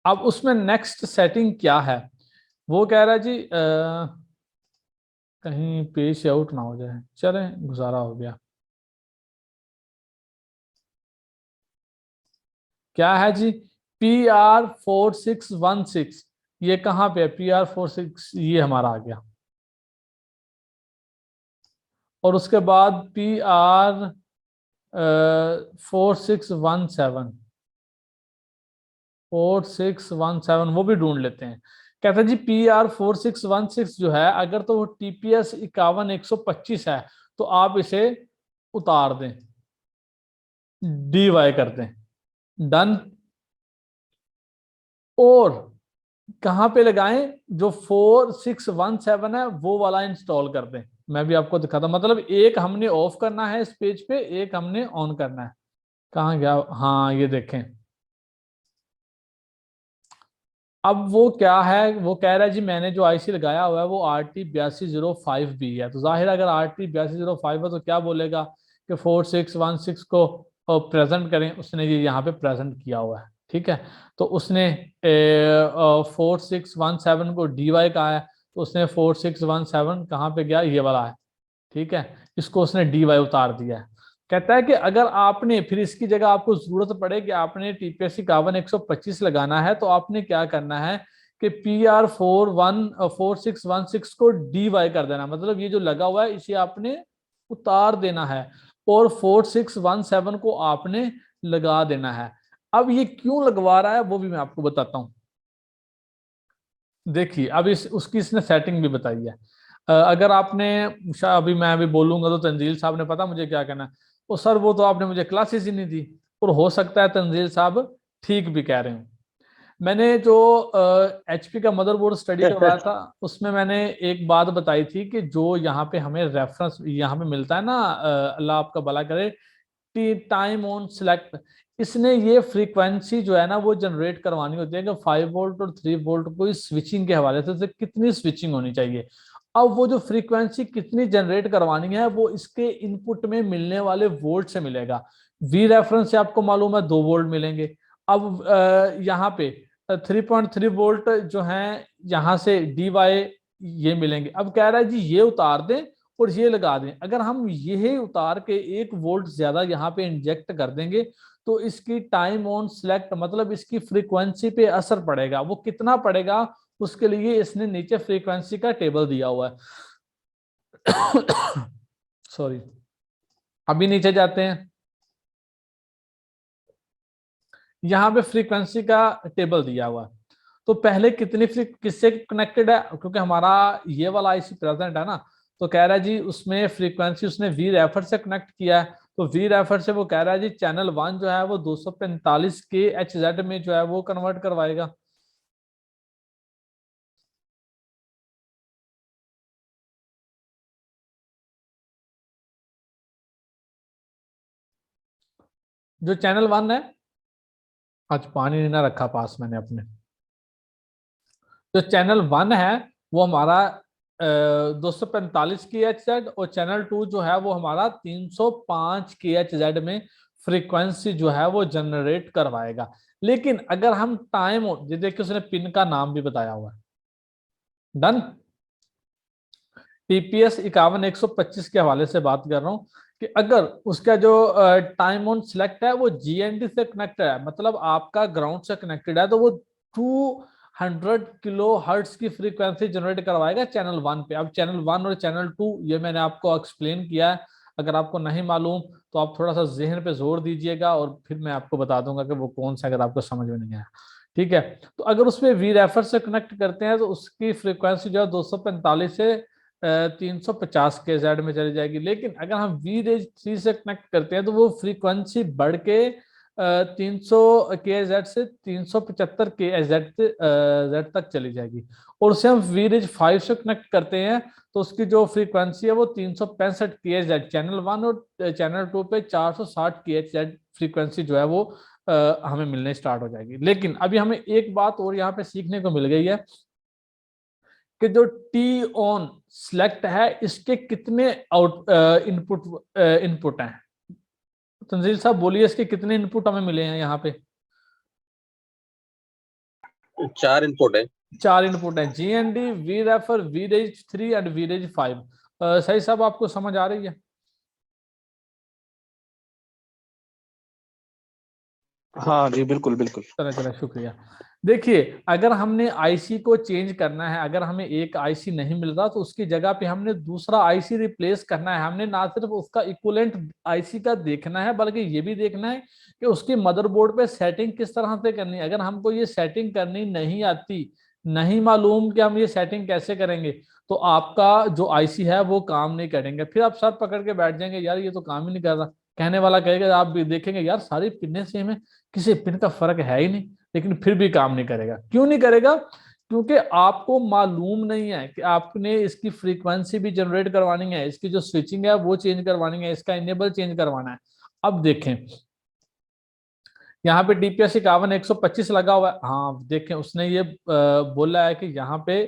अब उसमें next setting क्या है, वो कह रहा है जी कहीं पेज आउट ना हो जाए, चले गुजारा हो गया। क्या है जी, PR4616, ये कहाँ पे है, PR46, ये हमारा आ गया। और उसके बाद PR4617, 4617 वो भी ढूंढ लेते हैं। कहता है जी PR4616 जो है, अगर तो वो TPS 51 125 है तो आप इसे उतार दें, DY कर दें, डन। और कहाँ पे लगाएं, जो 4617 है वो वाला इंस्टॉल कर दें। मैं भी आपको दिखाता, मतलब एक हमने ऑफ करना है इस पेज पे, एक हमने ऑन करना है। कहाँ गया, हाँ ये देखें। अब वो क्या है, वो कह रहा है जी मैंने जो आईसी लगाया हुआ है वो RT8205B है। तो जाहिर है अगर RT8205 है तो क्या बोलेगा कि 4616 को प्रेजेंट करें, उसने ये यहाँ पे प्रेजेंट किया हुआ है। ठीक है, तो उसने 4617 को DY कहा है, तो उसने 4617 कहाँ पे गया, ये वाला है। ठीक है, इसको उसने DY उतार दिया है। कहता है कि अगर आपने फिर इसकी जगह आपको जरूरत पड़े कि आपने TPS 51 125 लगाना है, तो आपने क्या करना है कि PR4616 को DY कर देना, मतलब ये जो लगा हुआ है इसे आपने उतार देना है, और 4617 को आपने लगा देना है। अब ये क्यों लगवा रहा है वो भी मैं आपको बताता हूं। देखिए अब इस उसकी इसने सेटिंग भी बताई है। अगर आपने अभी मैं अभी बोलूंगा तो तंजील साहब ने पता मुझे क्या कहना है, तो सर वो तो आपने मुझे क्लासेस ही नहीं दी। और हो सकता है तंजील साहब ठीक भी कह रहे हो। मैंने जो HP का मदरबोर्ड स्टडी करवाया था, उसमें मैंने एक बात बताई थी कि जो यहाँ पे हमें रेफरेंस यहाँ पे मिलता है ना, अल्लाह आपका भला करे, टाइम ऑन सिलेक्ट, इसने ये फ्रीक्वेंसी जो है ना वो जनरेट करवानी होती है कि 5 वोल्ट और 3 वोल्ट को स्विचिंग के हवाले से कितनी स्विचिंग होनी चाहिए। अब वो जो फ्रीक्वेंसी कितनी जनरेट करवानी है वो इसके इनपुट में मिलने वाले वोल्ट से मिलेगा। V रेफरेंस से आपको मालूम है 2 वोल्ट मिलेंगे। अब यहाँ पे 3.3 वोल्ट जो है, यहाँ से DY ये मिलेंगे। अब कह रहा है जी ये उतार दें और ये लगा दें। अगर हम यही उतार के 1 वोल्ट ज्यादा यहाँ पे इंजेक्ट कर देंगे तो इसकी टाइम ऑन सिलेक्ट, मतलब इसकी फ्रीक्वेंसी पे असर पड़ेगा। वो कितना पड़ेगा, उसके लिए इसने नीचे फ्रीक्वेंसी का टेबल दिया हुआ है। सॉरी, अभी नीचे जाते हैं, यहाँ पे फ्रीक्वेंसी का टेबल दिया हुआ है। तो पहले कितनी किससे कनेक्टेड है, क्योंकि हमारा ये वाला आईसी प्रेजेंट है ना, तो कह रहा है जी उसमें फ्रीक्वेंसी उसने वी रेफर से कनेक्ट किया है। तो वी रेफर से वो कह रहा है जी चैनल 1 जो है वो 245 के HZ में जो है वो कन्वर्ट करवाएगा। जो चैनल 1 है, आज पानी नहीं ना रखा पास मैंने अपने, जो चैनल 1 है वो हमारा 245 के HZ, और चैनल 2 जो है वो हमारा 305 के HZ में फ्रीक्वेंसी जो है वो जनरेट करवाएगा। लेकिन अगर हम टाइम, ये देखिए उसने पिन का नाम भी बताया हुआ है, डन। TPS 51 125 के हवाले से बात कर रहा हूँ कि अगर उसका जो टाइम ऑन सिलेक्ट है वो GND से कनेक्टेड है, मतलब आपका ग्राउंड से कनेक्टेड है, तो वो 200 kHz की फ्रीक्वेंसी जनरेट करवाएगा चैनल 1 पे। अब चैनल 1 और चैनल 2 ये मैंने आपको एक्सप्लेन किया है, अगर आपको नहीं मालूम तो आप थोड़ा सा जहन पे जोर दीजिएगा और फिर मैं आपको बता दूंगा कि वो कौन सा, अगर आपको समझ में नहीं आया। ठीक है, तो अगर उसमें वी रेफर से कनेक्ट करते हैं तो उसकी फ्रीक्वेंसी जो है 245 से 350 के Z में चली जाएगी। लेकिन अगर हम वी रेज 3 से कनेक्ट करते हैं तो वो फ्रीक्वेंसी बढ़ के 300 के Z से 375 के Z तक चली जाएगी। और उसे हम वी रेज 5 से कनेक्ट करते हैं तो उसकी जो फ्रीक्वेंसी है वो 365 के Z, चैनल 1 और चैनल 2 पे 460 के Z फ्रीक्वेंसी जो है वो हमें मिलने स्टार्ट हो जाएगी। लेकिन अभी हमें एक बात और यहाँ पे सीखने को मिल गई है कि जो टी ऑन सिलेक्ट है इसके कितने आउट इनपुट हैं। तंजील साहब बोलिए इसके कितने इनपुट हमें मिले हैं यहाँ पे। 4 इनपुट है। 4 इनपुट है, GND, VREF, VREG 3 and VREG 5। सही साहब, आपको समझ आ रही है? हाँ जी, बिल्कुल बिल्कुल। चलो चलो, शुक्रिया। देखिए, अगर हमने आईसी को चेंज करना है, अगर हमें एक आईसी नहीं मिल रहा तो उसकी जगह पे हमने दूसरा आईसी रिप्लेस करना है। हमने ना सिर्फ उसका इक्विवेलेंट आईसी का देखना है, बल्कि ये भी देखना है कि उसकी मदरबोर्ड पे सेटिंग किस तरह से करनी है। अगर हमको ये सेटिंग करनी नहीं आती, नहीं मालूम कि हम ये सेटिंग कैसे करेंगे, तो आपका जो आईसी है वो काम नहीं करेंगे। फिर आप सर पकड़ के बैठ जाएंगे, यार ये तो काम ही नहीं कर रहा। कहने वाला कहेगा, आप भी देखेंगे यार सारी पिनें सेम है, किसी पिन का फर्क है ही नहीं, लेकिन फिर भी काम नहीं करेगा। क्यों नहीं करेगा? क्योंकि आपको मालूम नहीं है कि आपने इसकी फ्रीक्वेंसी भी जनरेट करवानी है, इसकी जो स्विचिंग है वो चेंज करवानी है, इसका इनेबल चेंज करवाना है। अब देखें, यहाँ पे DPS 51 125 लगा हुआ है। हाँ देखें, उसने ये बोला है कि यहाँ पे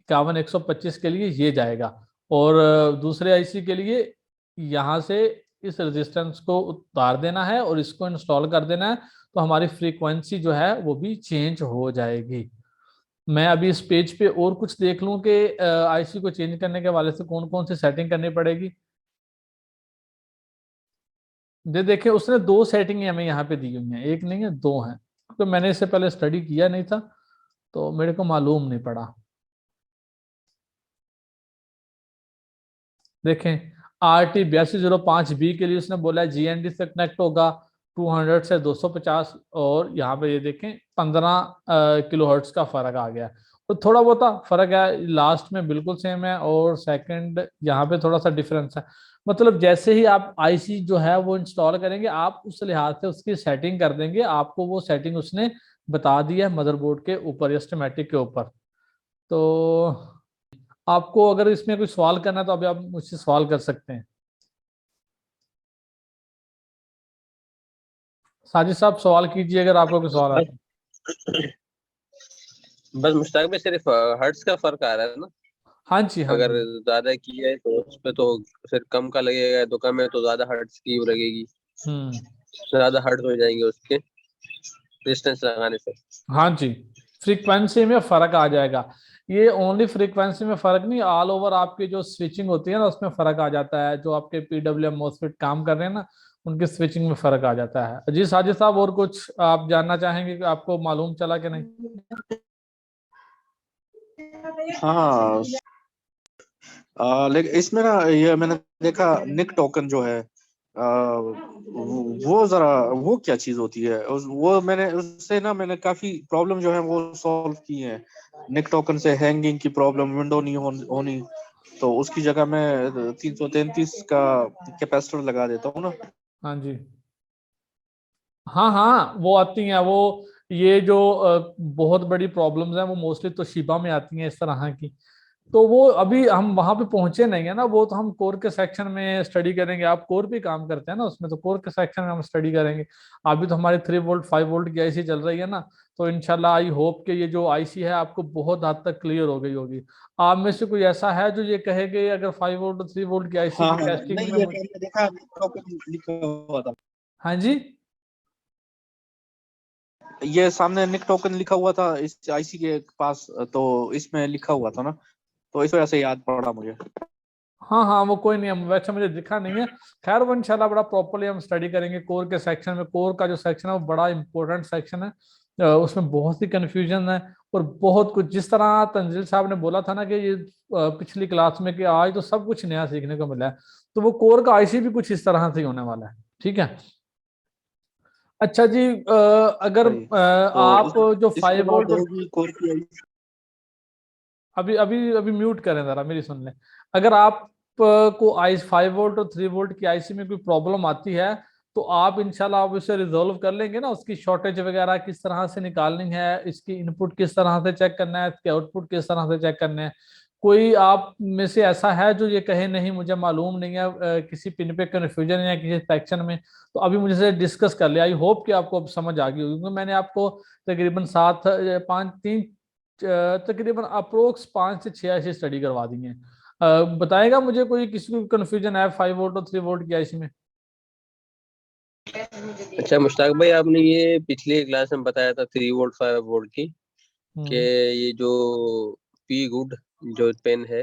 51 125 के लिए ये जाएगा, और दूसरे आईसी के लिए यहाँ से इस रेजिस्टेंस को उतार देना है और इसको इंस्टॉल कर देना है, तो हमारी फ्रीक्वेंसी जो है वो भी चेंज हो जाएगी। मैं अभी इस पेज पे और कुछ देख लूं कि आईसी को चेंज करने के वाले से कौन कौन सी सेटिंग करनी पड़ेगी। देखिए, उसने 2 सेटिंग हमें यहाँ पे दी हुई हैं, एक नहीं है 2 हैं, तो मैंने इससे पहले स्टडी किया नहीं था तो मेरे को मालूम नहीं पड़ा। देखें, RT8205B के लिए उसने बोला है GND से कनेक्ट होगा 200 से 250, और यहाँ पे ये देखें 15 किलोहर्ट्ज का फर्क आ गया। तो थोड़ा बहुत फर्क है, लास्ट में बिल्कुल सेम है और सेकंड यहाँ पे थोड़ा सा डिफरेंस है। मतलब जैसे ही आप आईसी जो है वो इंस्टॉल करेंगे, आप उस लिहाज से उसकी सेटिंग कर देंगे, आपको वो सेटिंग उसने बता दी है मदरबोर्ड के ऊपर या स्कीमेटिक के ऊपर। तो आपको अगर इसमें कोई सवाल करना है तो अभी आप मुझसे सवाल कर सकते हैं। साजिद साहब, सवाल कीजिए अगर आपको कोई सवाल आता है। बस मुश्ताक में सिर्फ हर्ट्स का फर्क आ रहा है ना? हाँ जी, हाँ अगर जी। ज्यादा की है तो उस पे तो फिर कम का लगेगा, तो कम है तो ज्यादा हर्ट्स की लगेगी, हम्म। ज्यादा हर्ट्स हो जाएंगे उसके डिस्टेंस लगाने से। हाँ जी, फ्रीक्वेंसी में फर्क आ जाएगा। ये ओनली फ्रीक्वेंसी में फर्क नहीं, ऑल ओवर आपकी जो स्विचिंग होती है ना उसमें फर्क आ जाता है। जो आपके PWM मॉसफेट काम कर रहे हैं ना, उनकी स्विचिंग में फर्क आ जाता है। जी साजिद साहब, और कुछ आप जानना चाहेंगे कि आपको मालूम चला कि नहीं? हाँ, लेकिन इसमें ना ये मैंने देखा निक टोकन जो है, वो जरा वो क्या चीज होती है वो मैंने उससे ना मैंने काफी प्रॉब्लम जो है वो सॉल्व की है। निक टोकन से हैंगिंग की प्रॉब्लम, विंडो नहीं होनी, तो उसकी जगह मैं 333 का कैपेसिटर लगा देता हूँ ना। हाँ जी, हाँ हाँ, वो आती हैं वो। ये जो बहुत बड़ी प्रॉब्लम्स हैं वो मोस्टली तो शिबा में आती हैं इस तरह की। तो वो अभी हम वहां पे पहुंचे नहीं है ना, वो तो हम कोर के सेक्शन में स्टडी करेंगे। आप कोर भी काम करते हैं ना उसमें, तो कोर के सेक्शन में हम स्टडी करेंगे। अभी तो हमारी 3 वोल्ट 5 वोल्ट की आईसी चल रही है ना, तो इनशाला आई होप कि ये जो आईसी है आपको बहुत हद तक क्लियर हो गई होगी। आप में से कोई ऐसा है जो ये कहे कि अगर 5 वोल्ट और 3 वोल्ट की आईसी हाँ की हाँ, टेस्टिंग नहीं में ये मुझे। मैंने देखा निक टोकन लिखा हुआ था। हाँ जी। ये सामने निक टोकन लिखा हुआ था इस आईसी के पास, तो इसमें लिखा हुआ था ना, तो इस वजह से याद पड़ा मुझे। हाँ हाँ, वो कोई नहीं, हम वैसे मुझे दिखा नहीं है। खैर वो इंशाल्लाह बड़ा प्रॉपरली हम स्टडी करेंगे कोर के सेक्शन में। कोर का जो सेक्शन है वो बड़ा इंपॉर्टेंट सेक्शन है। उसमें बहुत सी कंफ्यूजन है और बहुत कुछ, जिस तरह तंजील साहब ने बोला था ना कि ये पिछली क्लास में कि आज तो सब कुछ नया सीखने को मिला है, तो वो कोर का आईसी भी कुछ इस तरह से ही होने वाला है। ठीक है। अच्छा जी, अगर सही। तो आप जो इसके फाइव बाद वोल्ट और होगी कोर की आईसी। अभी अभी अभी म्यूट करें जरा, मेरी सुन लें। अगर आप को आई 5 वोल्ट और 3 वोल्ट की आईसी में कोई प्रॉब्लम आती है, तो आप इंशाल्लाह आप उसे रिजोल्व कर लेंगे ना। उसकी शॉर्टेज वगैरह किस तरह से निकालनी है, इसकी इनपुट किस तरह से चेक करना है, इसके आउटपुट किस तरह से चेक करने हैं। कोई आप में से ऐसा है जो ये कहे नहीं मुझे मालूम नहीं है, किसी पिन पे कन्फ्यूजन है किसी सेक्शन में, तो अभी मुझे से डिस्कस कर लिया। आई होप कि आपको अब समझ आ गई होगी, क्योंकि मैंने आपको तकरीबन 7 5 3 तकरीबन अप्रोक्स 5 से 6 ऐसी स्टडी करवा दी है। बताएगा मुझे कोई किसी को कंफ्यूजन है 5 वोल्ट और 3 वोल्ट की आईसी में? अच्छा मुश्ताक भाई, आपने ये पिछली क्लास में बताया था 3 वोल्ट 5 वोल्ट की, कि ये जो पी गुड जो पेन है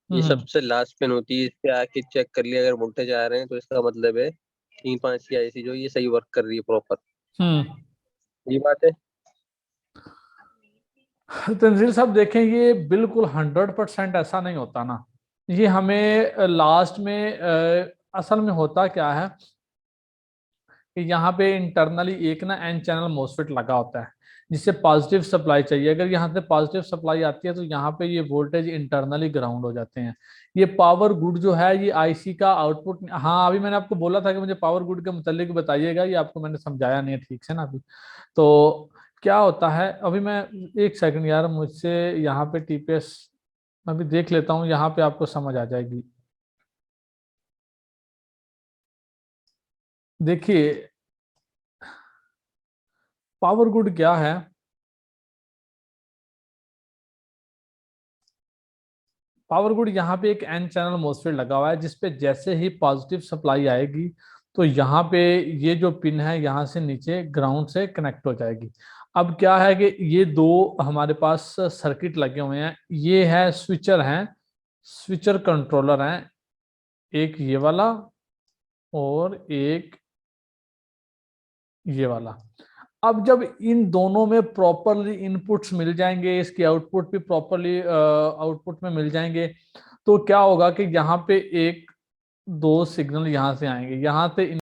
ये सबसे लास्ट पेन होती है, इस पे आके चेक कर लिया अगर वोल्टेज आ रहे हैं तो इसका मतलब है 3-5 की आईसी जो ये सही वर्क कर रही है प्रॉपर। ये बात है। तंजील साहब देखें, ये बिल्कुल 100% ऐसा नहीं होता ना। ये हमें लास्ट में असल में होता क्या है कि यहाँ पे इंटरनली एक ना एन चैनल मोसफेट लगा होता है जिससे पॉजिटिव सप्लाई चाहिए। अगर यहाँ से पॉजिटिव सप्लाई आती है तो यहाँ पे ये वोल्टेज इंटरनली ग्राउंड हो जाते हैं। ये पावर गुड जो है ये आईसी का आउटपुट। हाँ, अभी मैंने आपको बोला था कि मुझे पावर गुड के मुतालिक बताइएगा, ये आपको मैंने समझाया नहीं है ठीक से ना अभी। तो क्या होता है, अभी मैं एक सेकंड यार, मुझसे यहाँ पे टीपीएस मैं भी देख लेता हूँ, यहाँ पे आपको समझ आ जाएगी। देखिए पावर गुड क्या है, पावर गुड यहाँ पे एक एन चैनल मोसफेट लगा हुआ है जिसपे जैसे ही पॉजिटिव सप्लाई आएगी तो यहाँ पे ये जो पिन है यहाँ से नीचे ग्राउंड से कनेक्ट हो जाएगी। अब क्या है कि ये दो हमारे पास सर्किट लगे हुए हैं, ये है स्विचर हैं, स्विचर कंट्रोलर हैं, एक ये वाला और एक ये वाला। अब जब इन दोनों में प्रॉपरली इनपुट्स मिल जाएंगे, इसके आउटपुट भी प्रॉपरली आउटपुट में मिल जाएंगे, तो क्या होगा कि यहाँ पे एक दो सिग्नल यहाँ से आएंगे, यहाँ से